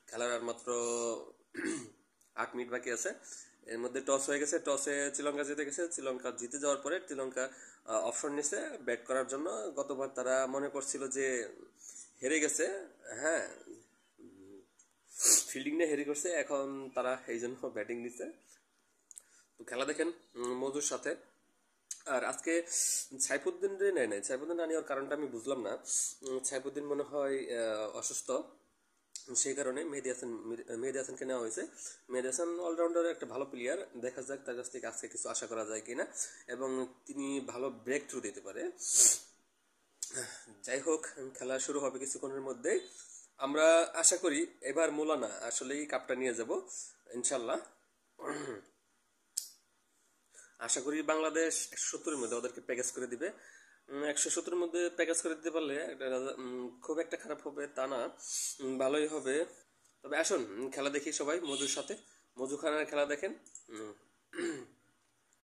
খেলার আর মাত্র 8 মিনিট বাকি আছে। এর মধ্যে টস হয়ে গেছে, টসে শ্রীলঙ্কা জিতে গেছে। শ্রীলঙ্কা জিতে যাওয়ার পরে শ্রীলঙ্কা অপশন নিছে ব্যাট করার জন্য। গতবার তারা মনে করছিল যে হেরে গেছে, হ্যাঁ, ফিল্ডিং নিয়ে হেরে করছে, এখন তারা এই জন্য ব্যাটিং নিচ্ছে। তো খেলা দেখেন মজুর সাথে। আর আজকে সাইফুদ্দিন রে নেয় নাই, সাইফুদ্দিন না নেওয়ার কারণটা আমি বুঝলাম না। সাইফুদ্দিন মনে হয় অসুস্থ, সেই কারণে মেহেদী হাসানকে নেওয়া হয়েছে। মেহেদী হাসান অলরাউন্ডার একটা ভালো প্লেয়ার, দেখা যাক তার কাছ থেকে আজকে কিছু আশা করা যায় কিনা, এবং তিনি ভালো ব্রেক থ্রু দিতে পারে। যাই হোক, খেলা শুরু হবে কিছুক্ষণের মধ্যে। আমরা আশা করি এবার মোলানা আসলেই কাপটা নিয়ে যাব ইনশাল্লাহ। আশা করি বাংলাদেশ 170-এর মধ্যে ওদেরকে প্যাকেজ করে দিবে। 170-এর মধ্যে প্যাকেজ করে দিতে পারলে খুব একটা খারাপ হবে তা না, ভালোই হবে। তবে আসুন খেলা দেখি সবাই মজুর সাথে। মজু খানের খেলা দেখেন।